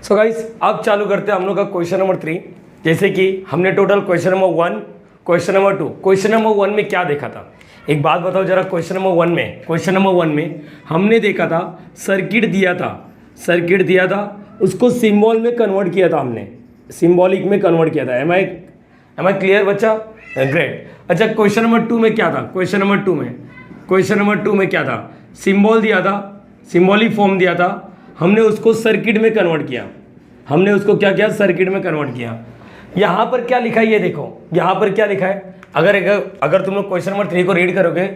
So guys अब चालू करते हैं हम लोग का क्वेश्चन नंबर 3। जैसे कि हमने total question number 1, question number 2, question number 1 में क्या देखा था, एक बात बताओ जरा। क्वेश्चन नंबर 1 में हमने देखा था सर्किट दिया था, उसको सिंबल में कन्वर्ट किया था, हमने सिंबॉलिक में कन्वर्ट किया था। एम आई क्लियर बच्चा? ग्रेट। अच्छा क्वेश्चन नंबर 2 में क्या था? क्वेश्चन नंबर 2 में क्या था? सिंबल दिया था, सिंबॉलिक फॉर्म दिया था, हमने उसको सर्किट में कन्वर्ट किया। हमने उसको क्या किया? सर्किट में कन्वर्ट किया। यहाँ पर क्या लिखा है ये देखो, यहाँ पर क्या लिखा है। अगर तुम लोग क्वेश्चन नंबर 3 को रीड करोगे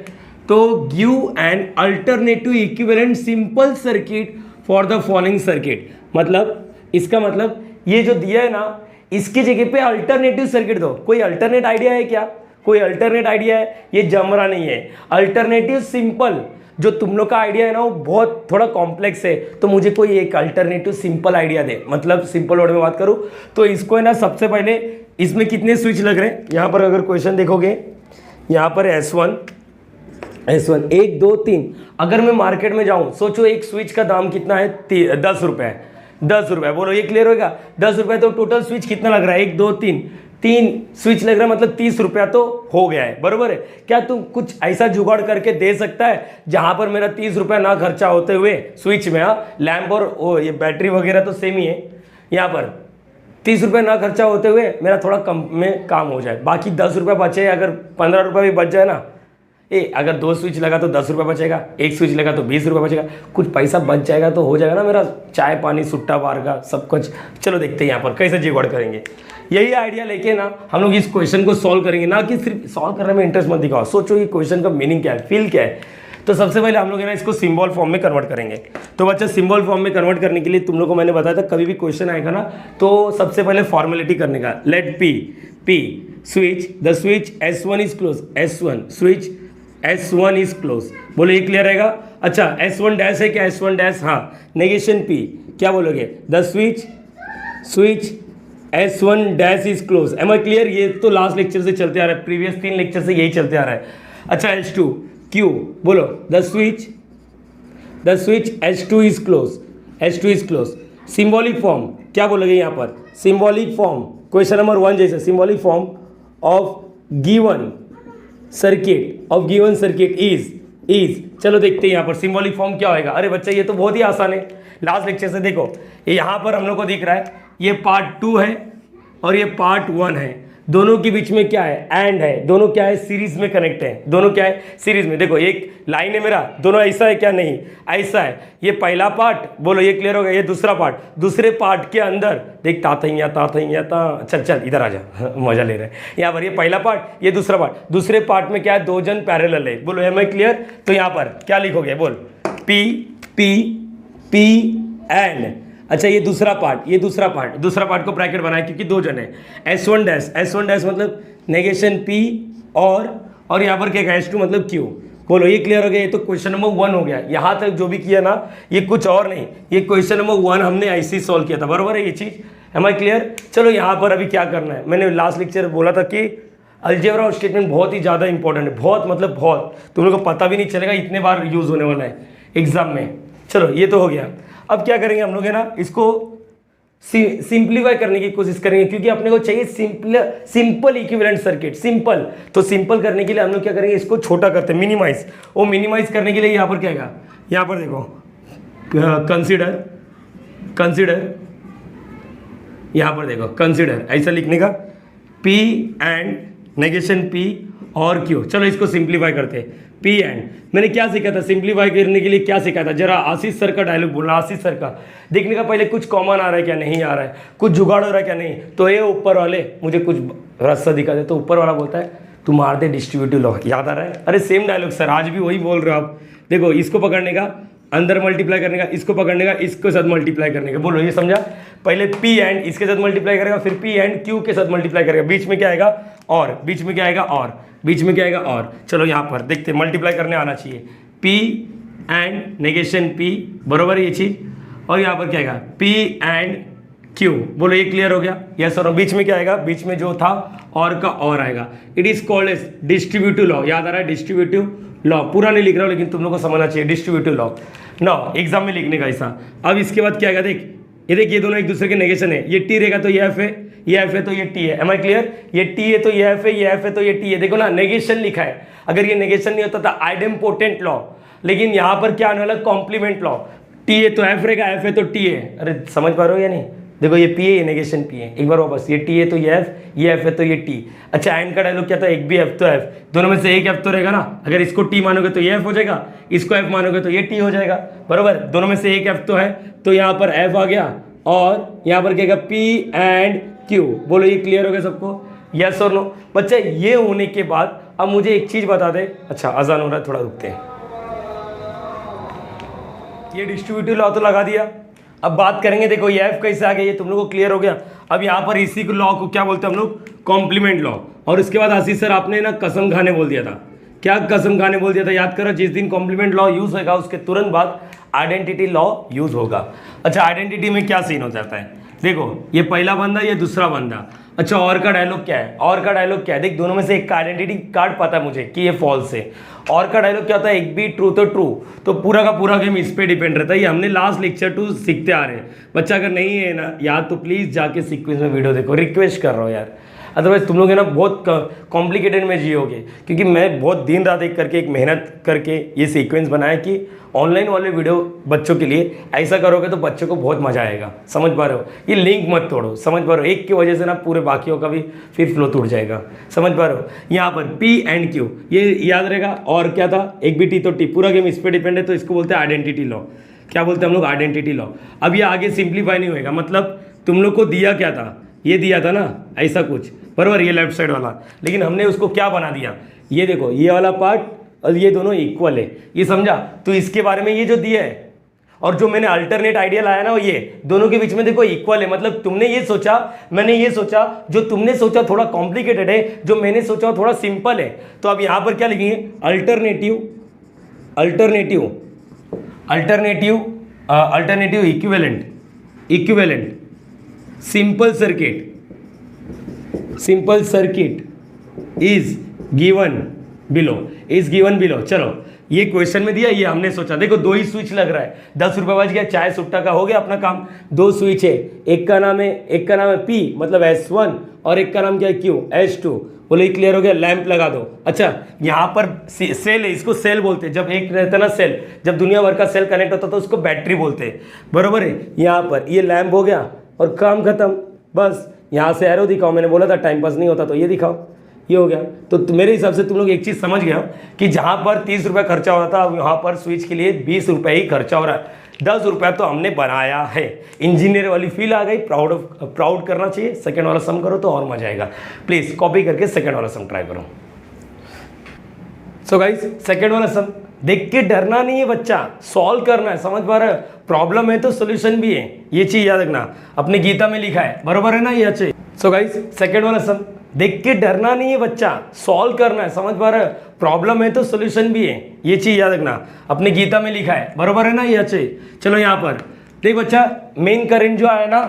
तो give an alternative equivalent simple circuit for the following circuit. मतलब इसका मतलब ये जो दिया है ना, इसकी जगह पे अल्टरनेटिव सर्किट दो। कोई अल्टरनेट आइडिया है क्या? कोई अल्टरनेट आइडिया है? ये जम रहा नहीं है। अल्टरनेटिव सिंपल जो तुम लोग का आइडिया है ना वो बहुत थोड़ा कॉम्प्लेक्स है, तो मुझे कोई एक अल्टरनेटिव सिंपल आइडिया दे। मतलब सिंपल वर्ड में बात करूं तो इसको है ना, सबसे पहले इसमें कितने स्विच लग रहे हैं यहाँ पर अगर क्वेश्चन देखोगे, यहाँ पर S1 1 2 3। अगर मैं मार्केट में जाऊं, सोचो एक स्विच का दाम कितना है? 10 रुपये। 10 रुपये, बोलो ये क्लियर होगा? 10 रुपये तो टोटल स्विच कितना लग रहा है? 1 2 3 3 स्विच लग रहा है, मतलब 30 रुपया तो हो गया है, बरोबर है? क्या तुम कुछ ऐसा जुगाड़ करके दे सकता है जहां पर मेरा 30 रुपया ना खर्चा होते हुए स्विच में, लैंप और ये बैटरी वगैरह तो सेम ही है, यहाँ पर 30 रुपये ना खर्चा होते हुए मेरा थोड़ा कम में काम हो जाए, बाकी 10 रुपये बचे। अगर 15 रुपये भी बच जाए ना, अगर 2 स्विच लगा तो 10 रुपये बचेगा, 1 स्विच लगा तो 20 रुपये बचेगा, कुछ पैसा बच जाएगा तो हो जाएगा ना मेरा चाय पानी सुट्टा पार का सब कुछ। चलो देखते हैं यहाँ पर कैसे जुगाड़ करेंगे। यही आइडिया लेके ना हम लोग इस क्वेश्चन को सॉल्व करेंगे, ना कि सिर्फ सॉल्व करने में इंटरेस्ट मत दिखाओ, सोचो ये क्वेश्चन का मीनिंग क्या है, फील क्या है। तो सबसे पहले हम लोग है ना इसको सिंबल फॉर्म में कन्वर्ट करेंगे। तो बच्चा सिंबल फॉर्म में कन्वर्ट करने के लिए तुम लोग को मैंने बताया था, कभी भी क्वेश्चन आएगा ना तो सबसे पहले फॉर्मेलिटी करने का। Let P switch, the switch S1 is close, switch S1 is close. बोलो ये क्लियर रहेगा? अच्छा S1 डैश है क्या? S1 डैश, हाँ। नेगेशन P क्या बोलोगे? The switch S1 dash is close. Am I clear? ये तो लास्ट लेक्चर से चलते आ रहा है, प्रीवियस 3 लेक्चर से यही चलते आ रहा है। अच्छा S2 Q बोलो, the switch S2 is close. Symbolic form क्या बोलोगे यहाँ पर? सिंबॉलिक फॉर्म क्वेश्चन नंबर 1 जैसे, symbolic form of given circuit is. चलो देखते हैं यहाँ पर सिंबॉलिक फॉर्म क्या होएगा। अरे बच्चा ये तो बहुत ही आसान है, लास्ट लेक्चर से देखो। ये यहाँ पर हम लोग को दिख रहा है, ये पार्ट 2 है और ये पार्ट 1 है। दोनों के बीच में क्या है? एंड है। दोनों क्या है? सीरीज में कनेक्ट है। दोनों क्या है? सीरीज में। देखो एक लाइन है मेरा, दोनों ऐसा है क्या? नहीं, ऐसा है। ये पहला पार्ट, बोलो ये क्लियर होगा? ये दूसरा पार्ट, दूसरे पार्ट के अंदर देख चल इधर आ जा मजा ले रहे हैं यहाँ पर। ये पहला पार्ट, ये दूसरा पार्ट, दूसरे पार्ट में क्या है? 2 जन पैरेलल है। बोलो एम आई क्लियर? तो यहाँ पर क्या लिखोगे? बोल पी एंड। अच्छा ये दूसरा पार्ट को ब्रैकेट बनाए क्योंकि 2 जन है। S1 डैश मतलब नेगेशन P और यहाँ पर क्या है? S2 मतलब Q। बोलो ये क्लियर हो गया? ये तो क्वेश्चन नंबर 1 हो गया। यहाँ तक जो भी किया ना ये कुछ और नहीं, ये क्वेश्चन नंबर 1 हमने ऐसे ही सॉल्व किया था, बरोबर है ये चीज़? M I clear? चलो यहाँ पर अभी क्या करना है, मैंने लास्ट लेक्चर बोला था कि अलजेब्रा और स्टेटमेंट बहुत ही ज़्यादा इंपॉर्टेंट है, बहुत मतलब बहुत, तुम लोग को पता भी नहीं चलेगा इतने बार यूज़ होने वाला है एग्जाम में। चलो ये तो हो गया। अब क्या करेंगे हम लोग है ना, इसको सिंप्लीफाई करने की कोशिश करेंगे क्योंकि अपने को चाहिए सिंपल इक्विवेलेंट सर्किट। सिंपल तो सिंपल करने के लिए हम लोग क्या करेंगे? इसको छोटा करते हैं, मिनिमाइज। वो मिनिमाइज करने के लिए यहाँ पर क्या आएगा? यहाँ पर देखो कंसीडर, यहाँ पर देखो कंसीडर, ऐसा लिखने का। P एंड नेगेशन P और Q। चलो इसको सिंप्लीफाई करते हैं। P एंड मैंने क्या सीखा था? सिंप्लीफाई करने के लिए क्या सीखा था? जरा आशीष सर का डायलॉग बोलना। आशीष सर का देखने का पहले कुछ कॉमन आ रहा है क्या, नहीं आ रहा है, कुछ जुगाड़ हो रहा है क्या, नहीं। तो ये ऊपर वाले मुझे कुछ रास्ता दिखा दे, तो ऊपर वाला बोलता है तू मार दे डिस्ट्रीब्यूटिव लॉ। याद आ रहा है? अरे सेम डायलॉग सर, आज भी वही बोल रहे हो आप। देखो इसको पकड़ने का, अंदर मल्टीप्लाई करने का, इसको पकड़ने का, इसके साथ मल्टीप्लाई करने का। बोलो ये समझा? पहले P एंड इसके साथ मल्टीप्लाई करेगा, फिर P एंड Q के साथ मल्टीप्लाई करेगा, बीच में क्या आएगा? और बीच में क्या आएगा? और चलो यहाँ पर देखते हैं, मल्टीप्लाई करने आना चाहिए। P एंड नेगेशन P, बरोबर है ये चीज़। और यहाँ पर क्या आएगा? P and Q। बोलो ये क्लियर हो गया? यस और बीच में क्या आएगा? बीच में जो था और का और आएगा। It is called as distributive law. याद आ रहा है? Distributive law. पूरा नहीं लिख रहा हूँ लेकिन तुम लोग को समझना चाहिए डिस्ट्रीब्यूटिव लॉ। ना एग्जाम में लिखने का ऐसा। अब इसके बाद क्या आएगा? देख ये देखिए दोनों एक दूसरे के नेगेशन है, ये टी रहेगा तो ये एफ है, ये एफ है तो ये टी है। Am I clear? ये टी है तो ये एफ है, ये एफ है तो ये टी है। देखो ना नेगेशन लिखा है, अगर ये नेगेशन नहीं होता था आइडेम्पोटेंट लॉ, लेकिन यहाँ पर क्या आने वाला कॉम्प्लीमेंट लॉ। टी है तो एफ रहेगा, एफ है तो टी है। अरे समझ पा रहे हो या नहीं? देखो ये पी है, ये नेगेशन पी है। एक बार वापस, ये टी है तो ये एफ है तो ये टी। अच्छा एंड का डायलॉग क्या था? एक भी एफ तो एफ, दोनों में से एक एफ तो रहेगा ना। अगर इसको टी मानोगे तो ये एफ हो जाएगा, इसको एफ मानोगे तो ये टी हो जाएगा, बरोबर। दोनों में से एक एफ तो है, तो यहाँ पर एफ आ गया और यहाँ पर क्या है पी एंड क्यू। बोलो ये क्लियर हो गया सबको? यस और नो? बच्चा ये होने के बाद अब मुझे एक चीज बता दे। अच्छा अजान हो रहा है, थोड़ा रुकते हैं। ये डिस्ट्रीब्यूटिव लॉ तो लगा दिया, अब बात करेंगे। देखो ये एफ कैसे आ गया, ये तुम लोगों को क्लियर हो गया। अब यहाँ पर इसी को लॉ को क्या बोलते हैं हम लोग? Complement law. और उसके बाद आशीष सर आपने ना कसम खाने बोल दिया था। क्या कसम खाने बोल दिया था? याद करो, जिस दिन कॉम्प्लीमेंट लॉ यूज होगा उसके तुरंत बाद आइडेंटिटी लॉ यूज होगा। अच्छा आइडेंटिटी में क्या सीन हो जाता है? देखो ये पहला बंदा, ये दूसरा बंदा। अच्छा और का डायलॉग क्या है? और का डायलॉग क्या है? देख दोनों में से एक का आइडेंटिटी कार्ड पता है मुझे कि ये फॉल्स है। और का डायलॉग क्या होता है? एक भी ट्रू तो ट्रू, तो पूरा का पूरा गेम इस पे डिपेंड रहता है। ये हमने लास्ट लेक्चर 2 सीखते आ रहे हैं। बच्चा अगर नहीं है ना याद तो प्लीज जाके सीक्वेंस में वीडियो देखो, रिक्वेस्ट कर रहा हूँ यार, अदरवाइज तुम लोग है ना बहुत कॉम्प्लिकेटेड में जियोगे। क्योंकि मैं बहुत दिन रात एक करके एक मेहनत करके ये सीक्वेंस बनाया कि ऑनलाइन वाले वीडियो बच्चों के लिए ऐसा करोगे तो बच्चों को बहुत मजा आएगा। समझ पा रहे हो? ये लिंक मत तोड़ो, समझ पा रहे हो? एक की वजह से ना पूरे बाकियों का भी फिर फ्लो टूट जाएगा। समझ पा रहे हो? यहाँ पर पी एंड क्यू ये याद रहेगा। और क्या था? एक भी टी तो टी, पूरा गेम इस पर डिपेंड है, तो इसको बोलते हैं आइडेंटिटी लॉ। क्या बोलते हैं हम लोग? Identity law. अब ये आगे सिंप्लीफाई नहीं होएगा, मतलब तुम लोग को दिया क्या था? ये दिया था ना ऐसा कुछ, बराबर, ये लेफ्ट साइड वाला, लेकिन हमने उसको क्या बना दिया? ये देखो ये वाला पार्ट और ये दोनों इक्वल है, ये समझा? तो इसके बारे में ये जो दिया है और जो मैंने अल्टरनेट आइडिया लाया ना, वो ये दोनों के बीच में देखो इक्वल है। मतलब तुमने ये सोचा, मैंने ये सोचा, जो तुमने सोचा थोड़ा कॉम्प्लिकेटेड है, जो मैंने सोचा थोड़ा सिंपल है। तो अब यहां पर क्या लिखेंगे? Alternative, alternative, alternative, alternative equivalent, equivalent simple circuit, simple circuit is given below, is given below. चलो ये क्वेश्चन में दिया, ये हमने सोचा। देखो 2 ही स्विच लग रहा है, 10 रुपये बच गया, चाय सुट्टा का हो गया अपना काम। 2 स्विच है, एक का नाम है P मतलब S1 और एक का नाम क्या है Q S2। बोले क्लियर हो गया? लैंप लगा दो। अच्छा यहाँ पर सेल है, इसको सेल बोलते हैं। जब एक रहता ना सेल, जब दुनिया भर का सेल कनेक्ट होता तो उसको बैटरी बोलते हैं, बरोबर है? यहाँ पर ये लैंप हो गया और काम खत्म। बस यहाँ से एरो दिखाओ, मैंने बोला था टाइम पास नहीं होता तो ये दिखाओ, ये हो गया। तो मेरे हिसाब से तुम लोग एक चीज़ समझ गए हो कि जहाँ पर 30 रुपये खर्चा हो रहा था, वहाँ पर स्विच के लिए 20 रुपये ही खर्चा हो रहा है। 10 रुपये तो हमने बनाया है। इंजीनियर वाली फील आ गई, प्राउड करना चाहिए। सेकेंड वाला सम करो तो और मजा आएगा। प्लीज़ कॉपी करके सेकेंड वाला सम ट्राई करो। सो गाइस सेकेंड वाला सम देख के डरना नहीं है बच्चा, सॉल्व करना है। समझ पा रहे हो? प्रॉब्लम है तो सोल्यूशन भी है, ये चीज याद रखना। अपने गीता में लिखा है, बरोबर है ना ये अच्छे? सो गाइस सेकेंड वाला सम देख के डरना नहीं है बच्चा, सॉल्व करना है। समझ पा रहे हो? प्रॉब्लम है तो सोल्यूशन भी है, ये चीज याद रखना। अपने गीता में लिखा है, बरोबर है ना ये अच्छे? चलो यहाँ पर देख बच्चा, मेन करंट जो आया ना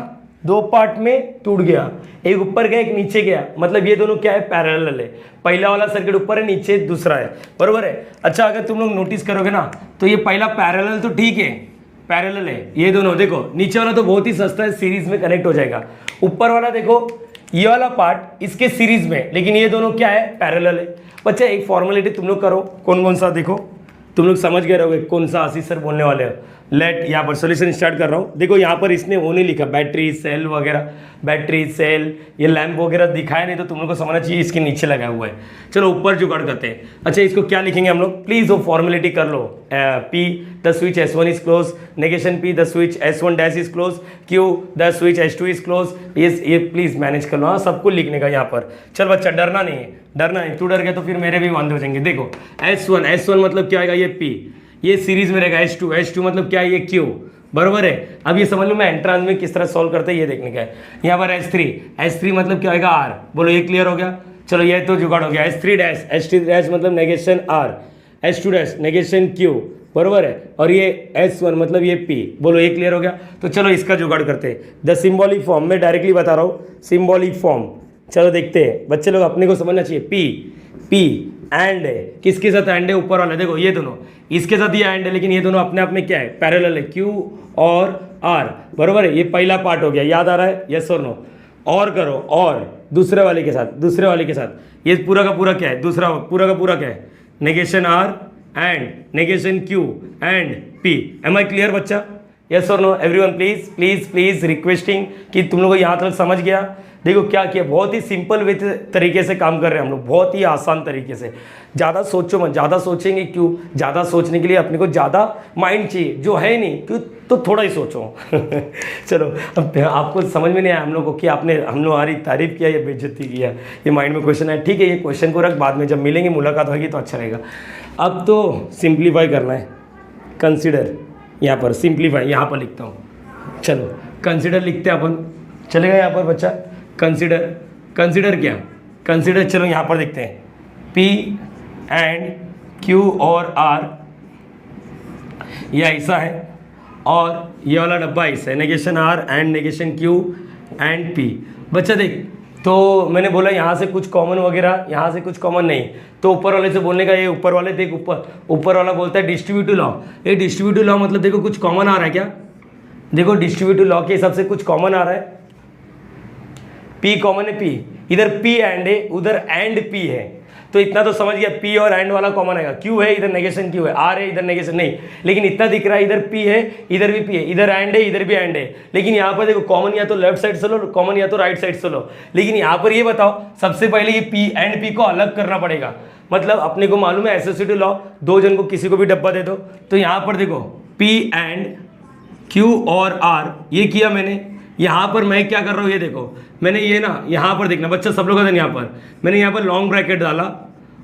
2 पार्ट में टूट गया, एक ऊपर गया एक नीचे गया। मतलब ये दोनों क्या है? पैरेलल है। पहला वाला सर्किट ऊपर है, नीचे दूसरा है, बरोबर है? अच्छा अगर तुम लोग नोटिस करोगे ना तो ये पहला पैरेलल तो ठीक है, पैरेलल है ये दोनों। देखो नीचे वाला तो बहुत ही सस्ता है, सीरीज में कनेक्ट हो जाएगा। ऊपर वाला देखो ये वाला पार्ट इसके सीरीज में, लेकिन ये दोनों क्या है? पैरेलल है। बच्चा एक फॉर्मेलिटी तुम लोग करो, कौन कौन सा देखो, तुम लोग समझ गए रहोगे कौन सा आशीष सर बोलने वाले हो। लेट यहाँ पर सोल्यूशन स्टार्ट कर रहा हूँ। देखो यहाँ पर इसने वो नहीं लिखा, बैटरी सेल वगैरह, बैटरी सेल ये लैंप वगैरह दिखाया नहीं, तो तुम लोग को समझना चाहिए इसके नीचे लगा हुआ है। चलो ऊपर जुगाड़ करते हैं। अच्छा इसको क्या लिखेंगे हम लोग? प्लीज वो फॉर्मेलिटी कर लो। P the switch S1 is close, negation P the switch S1 dash is close, Q the switch S2 is close. ये प्लीज मैनेज कर लो, हाँ सबको लिखने का यहाँ पर। चल बच्चा डरना नहीं है, डरना है, तू डर गया तो फिर मेरे भी वांधे हो जाएंगे। देखो S1 मतलब क्या आएगा? ये P, ये सीरीज में रहेगा S2 मतलब क्या है? ये Q, बरोबर है? अब ये समझ लो मैं एंट्रांस में किस तरह सॉल्व करते हैं ये देखने का है। यहाँ पर S3 मतलब क्या आएगा? R। बोलो ये क्लियर हो गया? चलो ये तो जुगाड़ हो गया। S3 डैश मतलब negation R, S2 dash negation Q, बरोबर है? और ये S1 मतलब ये P। बोलो ये क्लियर हो गया? तो चलो इसका जुगाड़ करते हैं। द सिम्बॉलिक फॉर्म, मैं डायरेक्टली बता रहा हूँ, सिम्बॉलिक फॉर्म। चलो देखते हैं, बच्चे लोग अपने को समझना चाहिए। P एंड है, किसके साथ एंड है? ऊपर वाला देखो ये दोनों, इसके साथ ये एंड है, लेकिन ये दोनों अपने आप में क्या है? पैरेलल है। Q और आर, बरोबर है, ये पहला पार्ट हो गया, याद आ रहा है, यस और नो। और करो, और दूसरे वाले के साथ, दूसरे वाले के साथ, ये पूरा का पूरा क्या है, दूसरा पूरा का पूरा क्या है, negation R and negation Q and P. Am I clear बच्चा? यस और no everyone, please please please requesting कि तुम लोग को यहाँ तक समझ गया। देखो क्या किया, बहुत ही सिंपल वे तरीके से काम कर रहे हैं हम लोग, बहुत ही आसान तरीके से। ज़्यादा सोचो मत, ज़्यादा सोचेंगे क्यों, ज़्यादा सोचने के लिए अपने को ज़्यादा माइंड चाहिए, जो है नहीं क्यों, तो थोड़ा ही सोचो। चलो, अब आपको समझ में नहीं आया हम लोग को कि आपने हम लोग हमारी तारीफ किया या बेइज्जती किया, ये माइंड में क्वेश्चन है, ठीक है, ये क्वेश्चन को रख, बाद में जब मिलेंगे मुलाकात होगी तो अच्छा रहेगा। अब तो सिंप्लीफाई करना है, कंसिडर, यहाँ पर सिंप्लीफाई यहाँ पर लिखता हूँ, चलो कंसिडर लिखते हैं अपन, चलेगा यहाँ पर बच्चा, कंसिडर, कंसिडर क्या, कंसिडर चलो यहाँ पर देखते हैं, P एंड Q और R ये ऐसा है, और ये वाला डब्बा ऐसा है, negation R and negation Q and P। बच्चा देख, तो मैंने बोला यहाँ से कुछ कॉमन वगैरह, यहाँ से कुछ कॉमन नहीं, तो ऊपर वाले से बोलने का, ये ऊपर वाले देख, ऊपर वाला बोलता है डिस्ट्रीब्यूटिव लॉ। ये डिस्ट्रीब्यूटिव लॉ मतलब देखो कुछ कॉमन आ रहा है क्या, देखो डिस्ट्रीब्यूटिव लॉ के हिसाब से कुछ कॉमन आ रहा है, P कॉमन है, P इधर P एंड है, उधर एंड P है, तो इतना तो समझ गया, P और एंड वाला कॉमन आएगा, Q है इधर नेगेशन Q है, R है इधर नेगेशन नहीं, लेकिन इतना दिख रहा है, इधर P है इधर भी P है, इधर एंड है इधर भी एंड है, लेकिन यहाँ पर देखो कॉमन या तो लेफ्ट साइड से लो, कॉमन या तो राइट साइड से लो, लेकिन यहाँ पर ये बताओ, सबसे पहले ये P एंड P को अलग करना पड़ेगा। मतलब अपने को मालूम है एसोसिएटिव लॉ, दो जन को किसी को भी डब्बा दे दो, तो यहाँ पर देखो P एंड Q और R ये किया मैंने, यहाँ पर मैं क्या कर रहा हूँ, ये देखो मैंने ये ना, यहाँ पर देखना बच्चा, सब लोग का यहाँ पर मैंने यहाँ पर लॉन्ग ब्रैकेट डाला,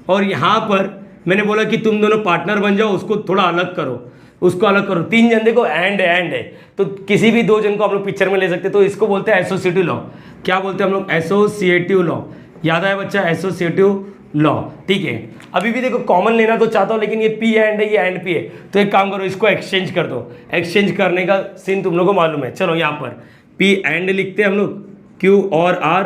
और यहाँ पर मैंने बोला कि तुम दोनों पार्टनर बन जाओ, उसको थोड़ा अलग करो, उसको अलग करो, तीन जन देखो एंड है, तो किसी भी दो जन को हम लोग पिक्चर में ले सकते हैं, तो इसको बोलते हैं एसोसिएटिव लॉ। क्या बोलते हैं हम लोग, एसोसिएटिव लॉ, याद आया बच्चा, एसोसिएटिव लॉ, ठीक है। अभी भी देखो कॉमन लेना तो चाहता हूँ, लेकिन ये P एंड है, ये एंड P है, तो एक काम करो, इसको एक्सचेंज कर दो, एक्सचेंज करने का सीन तुम लोग को मालूम है। चलो यहाँ पर P एंड लिखते हैं हम लोग, Q और R,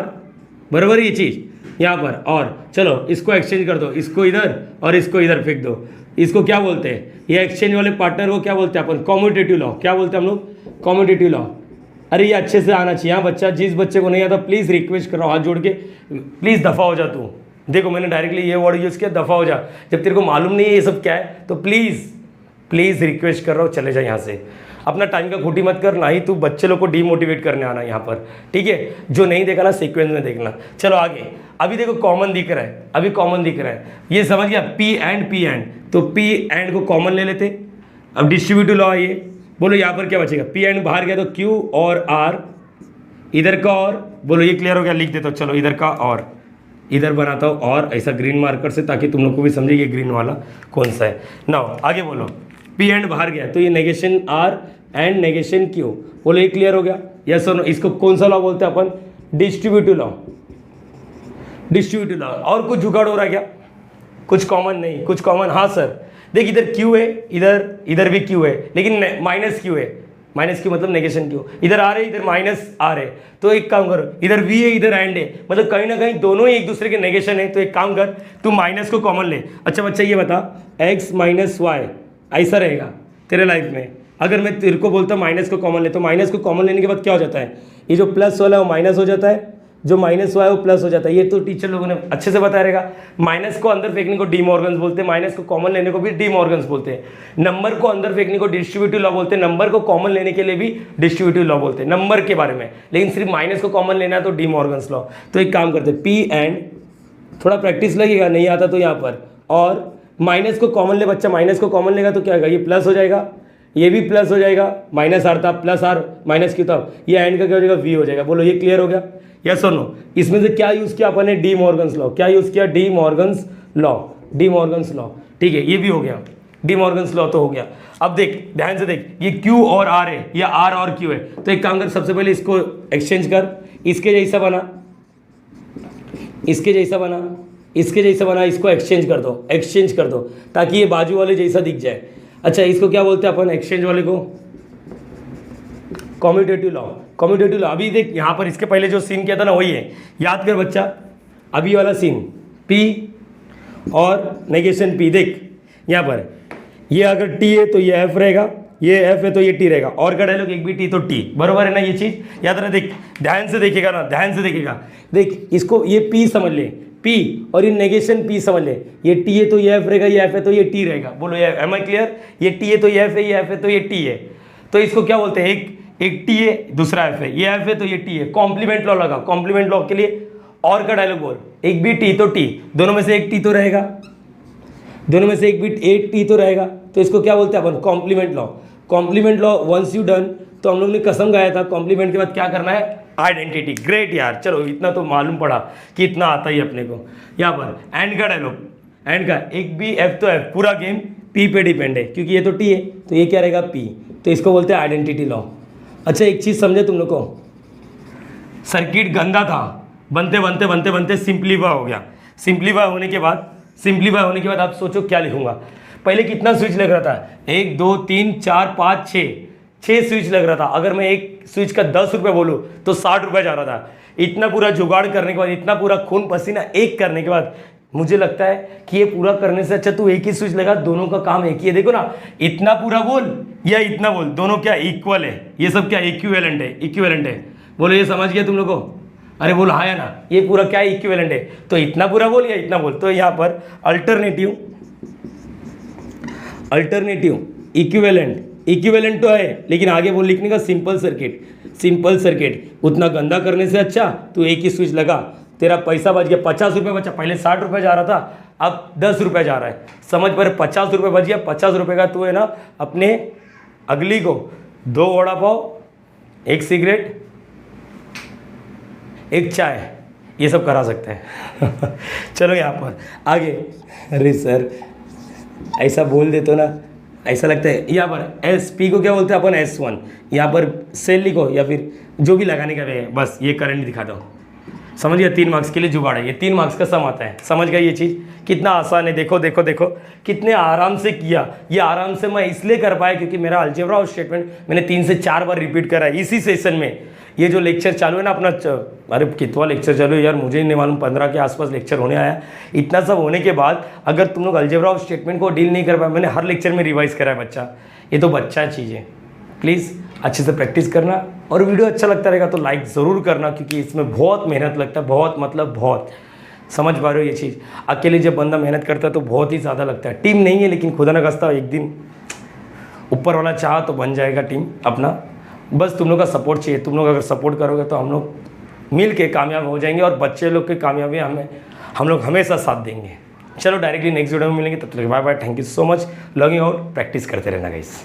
बराबर ये चीज़ यहाँ पर, और चलो इसको एक्सचेंज कर दो, इसको इधर और इसको इधर फेंक दो, इसको क्या बोलते हैं, ये एक्सचेंज वाले पार्टनर को क्या बोलते हैं अपन, कॉम्यूटेटिव लॉ। क्या बोलते हैं हम लोग, कॉम्यूटेटिव लॉ। अरे ये अच्छे से आना चाहिए, हाँ बच्चा, जिस बच्चे को नहीं आता प्लीज़ रिक्वेस्ट कर रहा हूँ हाथ जोड़ के, प्लीज़ दफ़ा हो जा तू। देखो मैंने डायरेक्टली ये वर्ड यूज़ किया, दफ़ा हो जा, जब तेरे को मालूम नहीं है ये सब क्या है, तो प्लीज़ प्लीज़ रिक्वेस्ट कर रहा हूँ, चले जा यहाँ से, अपना टाइम का खोटी मत कर, ना ही तू बच्चे लोग को डीमोटिवेट करने आना यहाँ पर, ठीक है। जो नहीं देखा ना सीक्वेंस में देखना। चलो आगे, अभी देखो कॉमन दिख रहा है, अभी कॉमन दिख रहा है, ये समझ गया, P एंड, तो P एंड को कॉमन ले लेते। अब डिस्ट्रीब्यूटिव लॉ ये बोलो, यहाँ पर क्या बचेगा, P एंड बाहर गया तो Q और R, इधर का और, बोलो ये क्लियर हो गया, लिख देता हूँ, चलो इधर का और, इधर बनाता हूँ और ऐसा ग्रीन मार्कर से, ताकि तुम लोग को भी समझे ये ग्रीन वाला कौन सा है। नाउ आगे बोलो, P एंड बाहर गया तो ये negation R and negation Q, बोलो ये क्लियर हो गया, यस और नो। इसको कौन सा लॉ बोलते हैं अपन, डिस्ट्रीब्यूटिव लॉ, डिस्ट्रीब्यूटिव लॉ। और कुछ जुगाड़ हो रहा है क्या, कुछ कॉमन नहीं, कुछ कॉमन, हाँ सर देख इधर Q है, इधर भी Q है, लेकिन माइनस Q है, माइनस Q मतलब नेगेशन Q, इधर R है इधर माइनस R है, तो एक काम करो, इधर V है इधर एंड है, मतलब कहीं ना कहीं दोनों ही एक दूसरे के नेगेशन है, तो एक काम कर तू माइनस को कॉमन ले। अच्छा बच्चा ये बता, x माइनस वाई ऐसा रहेगा तेरे लाइफ में, अगर मैं तेरे को बोलता माइनस को कॉमन ले, तो माइनस को कॉमन लेने के बाद क्या हो जाता है, ये जो प्लस वाला है वो माइनस हो जाता है, जो माइनस हुआ है वो प्लस हो जाता है। ये तो टीचर लोगों ने अच्छे से बताया रहेगा। माइनस को अंदर फेंकने को डी मॉर्गन्स बोलते हैं, माइनस को कॉमन लेने को भी डी मॉर्गन्स बोलते हैं। नंबर को अंदर फेंकने को डिस्ट्रीब्यूटिव लॉ बोलते हैं, नंबर को कॉमन लेने के लिए भी डिस्ट्रीब्यूटिव लॉ बोलते हैं नंबर के बारे में, लेकिन सिर्फ माइनस को कॉमन लेना है तो डी मॉर्गन्स लॉ। तो एक काम करते हैं, पी एंड, थोड़ा प्रैक्टिस लगेगा, नहीं आता तो यहाँ पर, और माइनस को कॉमन ले बच्चा, माइनस को कॉमन लेगा तो क्या होगा, ये प्लस हो जाएगा, ये भी प्लस हो जाएगा, माइनस आर था प्लस आर माइनस क्यू था, ये एंड का क्या हो जाएगा, वी हो जाएगा। बोलो ये क्लियर हो गया, यस और नो। इसमें से क्या यूज़ किया अपन ने, डी मॉर्गन्स लॉ। क्या यूज़ किया, D Morgan's law, D Morgan's law, ठीक है, ये भी हो गया, डी मॉर्गन्स लॉ तो हो गया। अब देख ध्यान से देख, ये क्यू और आर है, ये आर और क्यू है, तो एक काम कर, सबसे पहले इसको एक्सचेंज कर, इसके जैसा बना, इसके जैसा बना, इसके जैसा बना, इसको एक्सचेंज कर दो, एक्सचेंज कर दो, ताकि ये बाजू वाले जैसा दिख जाए। अच्छा इसको क्या बोलते हैं अपन, एक्सचेंज वाले को कॉम्यूटेटिव लॉ, कॉम्यूटेटिव लॉ। अभी देख यहाँ पर इसके पहले जो सीन किया था ना वही है, याद कर बच्चा, अभी वाला सीन P और नेगेशन P। देख यहाँ पर ये अगर T है तो ये F रहेगा, ये एफ है तो ये टी रहेगा, और का डायलॉग एक भी टी तो टी, बरोबर है ना। ये चीज़ याद रहे, देख ध्यान से देखिएगा ना, ध्यान से देखिएगा, देख इसको ये पी समझ ले, पी और ये नेगेशन पी समझ ले, ये टी है तो ये एफ रहेगा, ये एफ है तो ये टी रहेगा। बोलो ये एम आई क्लियर? ये टी है तो ये एफ है, ये एफ है तो ये टी है। तो इसको क्या बोलते हैं, एक टी है दूसरा एफ है, ये एफ है तो ये टी है। कॉम्प्लीमेंट लॉ लगा, कॉम्प्लीमेंट लॉ के लिए और का डायलॉग बोल, एक भी टी तो टी, दोनों में से एक टी तो रहेगा, दोनों में से एक टी तो रहेगा। तो इसको क्या बोलते हैं अपन, complement law. Complement law once you done, तो हम लोग ने कसम गाया था कॉम्प्लीमेंट के बाद क्या करना है, आइडेंटिटी। ग्रेट यार, चलो इतना तो मालूम पड़ा कि इतना आता ही अपने को। यहाँ पर एंड का डायलॉग, एंड का एक भी एफ तो एफ, पूरा गेम पी पे डिपेंड है, क्योंकि ये तो टी है तो ये क्या रहेगा पी, तो इसको बोलते हैं आइडेंटिटी लॉ। अच्छा एक चीज़ समझे तुम लोग को, सर्किट गंदा था, बनते बनते बनते बनते सिंप्लीफाई हो गया। सिंप्लीफाई होने के बाद आप सोचो क्या लिखूंगा। पहले कितना स्विच लग रहा था, 1 2 3 4 5 6 स्विच लग रहा था। अगर मैं एक स्विच का 10 रुपये बोलूँ तो 60 रुपये जा रहा था। इतना पूरा जुगाड़ करने के बाद, इतना पूरा खून पसीना एक करने के बाद मुझे लगता है कि ये पूरा करने से अच्छा तू एक ही स्विच लगा, दोनों का काम एक ही है। देखो ना, इतना पूरा बोल या इतना बोल, दोनों क्या इक्वल है, ये सब क्या इक्विवेलेंट है, इक्विवेलेंट है। बोलो ये समझ गया तुम लोग को? अरे बोलो हाँ या ना, ये पूरा क्या इक्विवेलेंट है, तो इतना पूरा बोल या इतना बोल। तो यहाँ पर अल्टरनेटिव इक्विवेलेंट तो है, लेकिन आगे बोल लिखने का सिंपल सर्किट। उतना गंदा करने से अच्छा तू एक ही स्विच लगा, तेरा पैसा बच गया, 50 रुपये बचा। पहले 60 रुपये जा रहा था, अब 10 रुपये जा रहा है, समझ पर 50 रुपये बच गया। 50 रुपये का तू है ना अपने अगली को 2 वड़ा पाव, 1 सिगरेट, 1 चाय, ये सब करा सकते हैं। चलो यहाँ पर आगे, अरे सर ऐसा बोल देते हो ना, ऐसा लगता है। यहाँ पर एस पी को क्या बोलते हैं अपन, S1। यहाँ पर सेल लिखो या फिर जो भी लगाने का है, बस ये करंट दिखाता हूँ। समझ गया, 3 मार्क्स के लिए जुगाड़ है, ये 3 मार्क्स का सम आता है। समझ गया ये चीज़ कितना आसान है, देखो देखो देखो कितने आराम से किया। ये आराम से मैं इसलिए कर पाया क्योंकि मेरा अलजेब्रा और स्टेटमेंट मैंने 3 से 4 बार रिपीट करा है इसी सेशन में। ये जो लेक्चर चालू है ना अपना, अरे कितना लेक्चर चालू है यार, मुझे नहीं मालूम, 15 के आसपास लेक्चर होने आया। इतना सब होने के बाद अगर तुम लोग अलजेब्रा और स्टेटमेंट को डील नहीं कर पाए, मैंने हर लेक्चर में रिवाइज करा है बच्चा, ये तो बच्चा चीज़ है। प्लीज़ अच्छे से प्रैक्टिस करना, और वीडियो अच्छा लगता रहेगा तो लाइक ज़रूर करना, क्योंकि इसमें बहुत मेहनत लगता है, बहुत मतलब बहुत। समझ पा रहे हो ये चीज़? अकेले जब बंदा मेहनत करता है तो बहुत ही ज़्यादा लगता है। टीम नहीं है, लेकिन खुदा न खास्ता एक दिन ऊपर वाला चाहा तो बन जाएगा टीम अपना। बस तुम लोग का सपोर्ट चाहिए, तुम लोग अगर सपोर्ट करोगे तो हम लोग मिल के कामयाब हो जाएंगे, और बच्चे लोग की कामयाबी हम लोग हमेशा साथ देंगे। चलो डायरेक्टली नेक्स्ट वीडियो में मिलेंगे, तब तक bye bye, thank you so much, logging out, practice करते रहना गाइस।